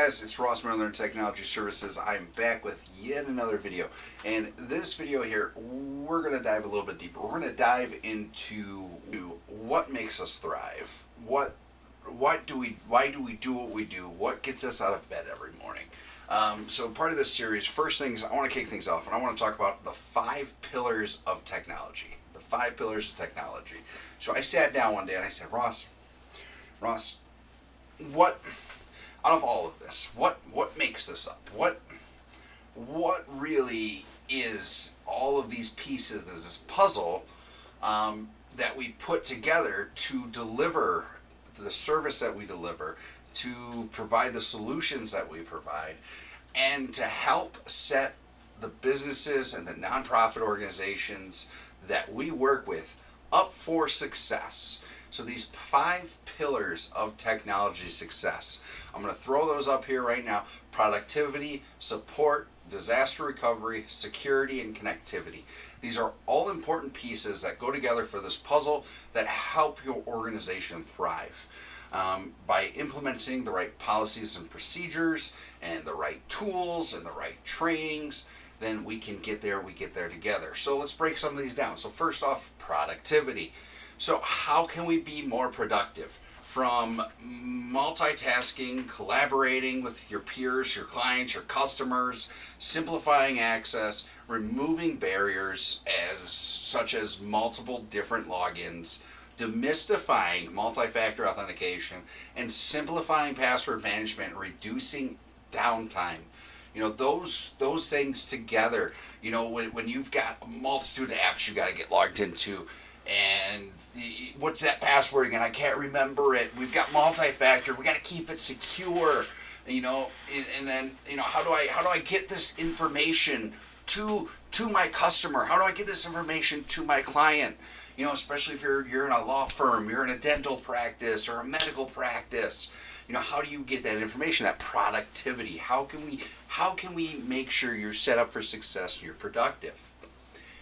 guys, it's Ross Miller Technology Services. I'm back with yet another video. And this video here, we're going to dive a little bit deeper. We're going to dive into what makes us thrive. Why do we do what we do? What gets us out of bed every morning? So part of this series, first things, I want to kick things off and I want to talk about the 5 pillars of technology. The 5 pillars of technology. So I sat down one day and I said, Ross, what, out of all of this, what makes this up? What really is all of these pieces of this puzzle that we put together to deliver the service that we deliver, to provide the solutions that we provide, and to help set the businesses and the nonprofit organizations that we work with up for success. So these 5 pillars of technology success, I'm going to throw those up here right now: productivity, support, disaster recovery, security, and connectivity. These are all important pieces that go together for this puzzle that help your organization thrive. By implementing the right policies and procedures and the right tools and the right trainings, then we can get there, we get there together. So let's break some of these down. So first off, productivity. So how can we be more productive? From multitasking, collaborating with your peers, your clients, your customers, simplifying access, removing barriers such as multiple different logins, demystifying multi-factor authentication, and simplifying password management, and reducing downtime. You know, those things together, you know, when you've got a multitude of apps you got to get logged into, and what's that password again? I can't remember it. We've got multi-factor. We got to keep it secure, you know. And then, you know, how do I get this information to my customer? How do I get this information to my client? You know, especially if you're in a law firm, you're in a dental practice or a medical practice. You know, how do you get that information? That productivity. How can we make sure you're set up for success and you're productive?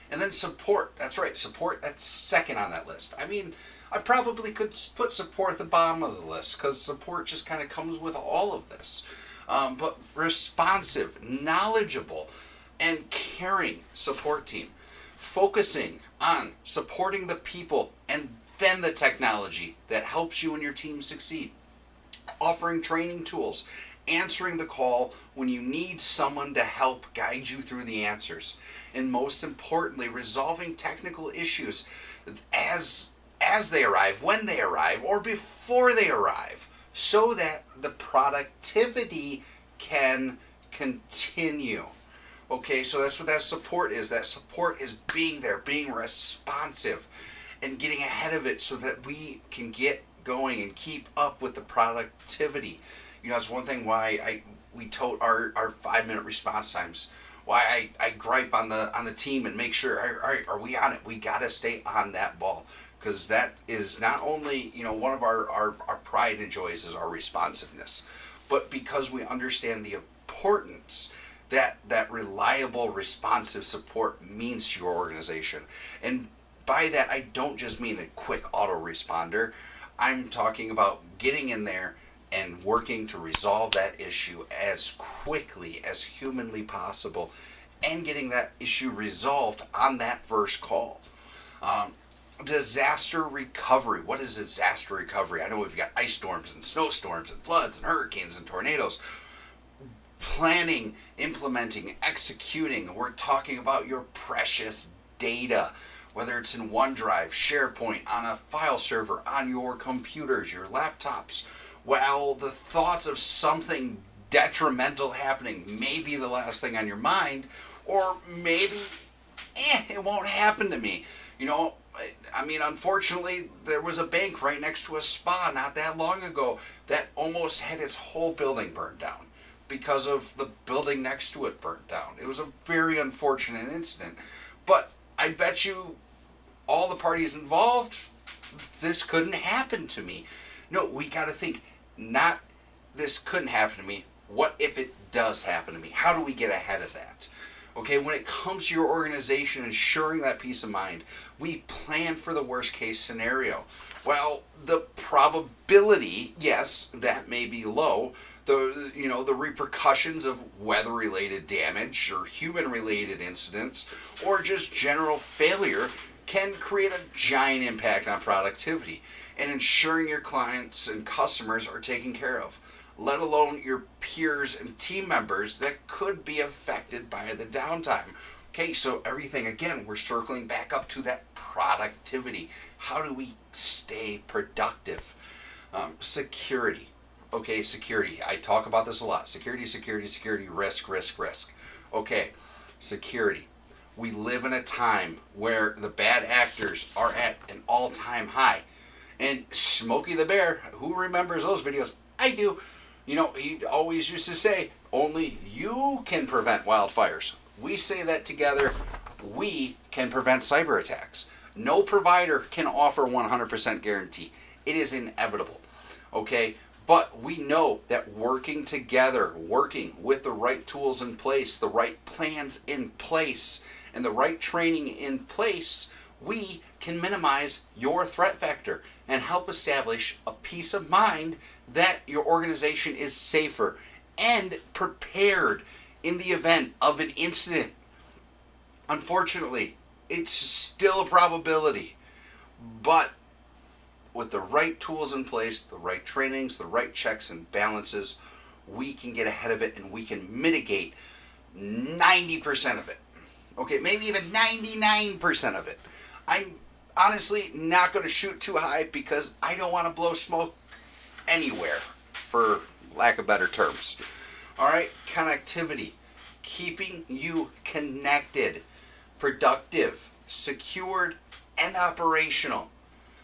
And then support. That's right, support. That's second on that list. I mean, I probably could put support at the bottom of the list because support just kind of comes with all of this. But responsive, knowledgeable, and caring support team. Focusing on supporting the people and then the technology that helps you and your team succeed. Offering training tools. Answering the call when you need someone to help guide you through the answers. And most importantly, resolving technical issues as they arrive, when they arrive, or before they arrive, so that the productivity can continue. Okay, so that's what that support is. That support is being there, being responsive, and getting ahead of it so that we can get going and keep up with the productivity. You know, that's one thing why we tote our 5-minute response times. Why I gripe on the team and make sure, are we on it? We got to stay on that ball, because that is not only, you know, one of our pride and joys is our responsiveness, but because we understand the importance that reliable, responsive support means to your organization. And by that, I don't just mean a quick autoresponder. I'm talking about getting in there and working to resolve that issue as quickly as humanly possible and getting that issue resolved on that first call. Disaster recovery. What is disaster recovery? I know we've got ice storms and snowstorms and floods and hurricanes and tornadoes. Planning, implementing, executing. We're talking about your precious data, whether it's in OneDrive, SharePoint, on a file server, on your computers, your laptops. While the thoughts of something detrimental happening may be the last thing on your mind, or maybe, it won't happen to me. You know, I mean, unfortunately, there was a bank right next to a spa not that long ago that almost had its whole building burned down because of the building next to it burnt down. It was a very unfortunate incident. But I bet you all the parties involved, this couldn't happen to me. No, we got to think, not this couldn't happen to me. What if it does happen to me? How do we get ahead of that? Okay, when it comes to your organization, ensuring that peace of mind, we plan for the worst case scenario. Well, the probability, yes, that may be low. The the repercussions of weather-related damage or human-related incidents or just general failure can create a giant impact on productivity and ensuring your clients and customers are taken care of, let alone your peers and team members that could be affected by the downtime. Okay, so everything, again, we're circling back up to that productivity. How do we stay productive? Security. Okay, security. I talk about this a lot. Security, risk. Okay, security. We live in a time where the bad actors are at an all-time high. And Smokey the Bear, who remembers those videos? I do. He always used to say, only you can prevent wildfires. We say that together, we can prevent cyber attacks. No provider can offer 100% guarantee. It is inevitable. Okay? But we know that working together, working with the right tools in place, the right plans in place, and the right training in place, we can minimize your threat factor and help establish a peace of mind that your organization is safer and prepared in the event of an incident. Unfortunately, it's still a probability, but with the right tools in place, the right trainings, the right checks and balances, we can get ahead of it and we can mitigate 90% of it. Okay, maybe even 99% of it. I'm honestly not going to shoot too high because I don't want to blow smoke anywhere, for lack of better terms. All right, connectivity, keeping you connected, productive, secured, and operational.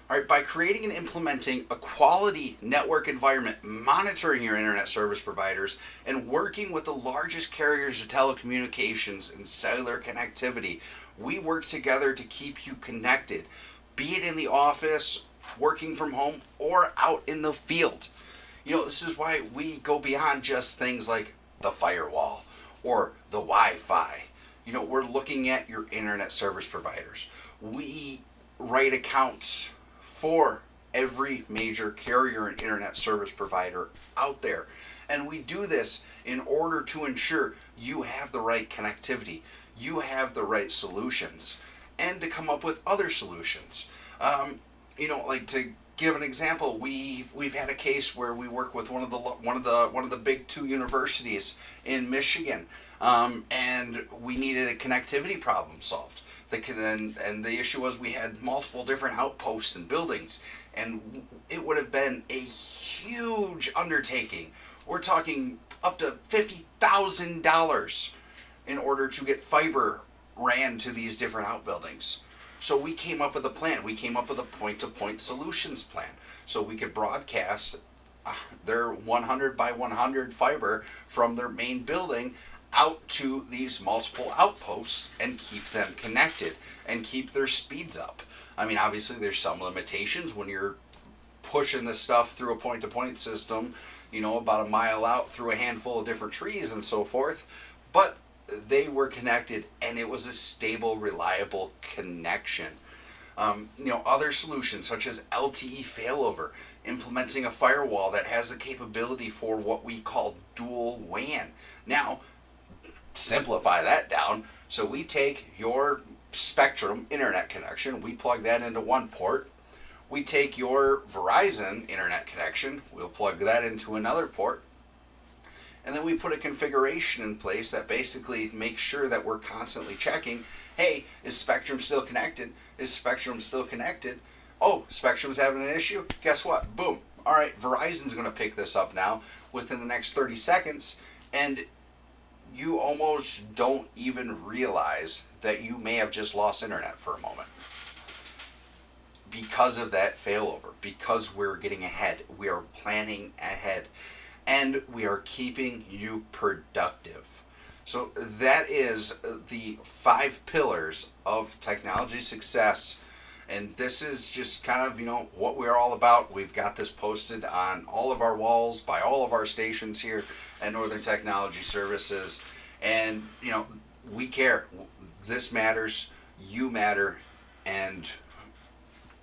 All right, by creating and implementing a quality network environment, monitoring your internet service providers, and working with the largest carriers of telecommunications and cellular connectivity, we work together to keep you connected, be it in the office, working from home, or out in the field. This is why we go beyond just things like the firewall or the Wi-Fi. We're looking at your internet service providers. We write accounts for every major carrier and internet service provider out there. And we do this in order to ensure you have the right connectivity, you have the right solutions, and to come up with other solutions. Like to give an example, we've had a case where we work with one of the big two universities in Michigan, and we needed a connectivity problem solved. And the issue was we had multiple different outposts and buildings, and it would have been a huge undertaking. We're talking up to $50,000 in order to get fiber ran to these different outbuildings. So we came up with a plan. We came up with a point-to-point solutions plan. So we could broadcast their 100 by 100 fiber from their main building out to these multiple outposts and keep them connected and keep their speeds up. I mean, obviously there's some limitations when you're pushing this stuff through a point-to-point system, about a mile out through a handful of different trees and so forth, but they were connected and it was a stable, reliable connection. Other solutions such as LTE failover, implementing a firewall that has the capability for what we call dual WAN. Now, simplify that down. So we take your Spectrum internet connection, we plug that into one port. We take your Verizon internet connection, we'll plug that into another port. And then we put a configuration in place that basically makes sure that we're constantly checking, hey, is Spectrum still connected? Is Spectrum still connected? Oh, Spectrum's having an issue? Guess what? Boom. All right, Verizon's going to pick this up now within the next 30 seconds, and you almost don't even realize that you may have just lost internet for a moment. Because of that failover, because we're getting ahead, we are planning ahead, and we are keeping you productive. So that is the 5 pillars of technology success. And this is just kind of, what we're all about. We've got this posted on all of our walls by all of our stations here at Northern Technology Services. And, we care. This matters. You matter. And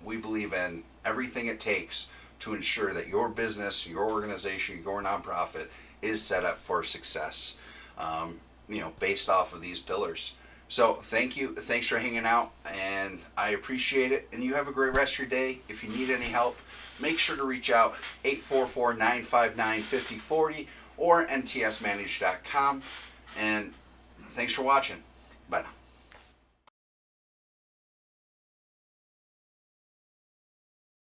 we believe in everything it takes to ensure that your business, your organization, your nonprofit is set up for success, based off of these pillars. So thank you. Thanks for hanging out, and I appreciate it. And you have a great rest of your day. If you need any help, make sure to reach out 844-959-5040 or ntsmanage.com. And thanks for watching. Bye now.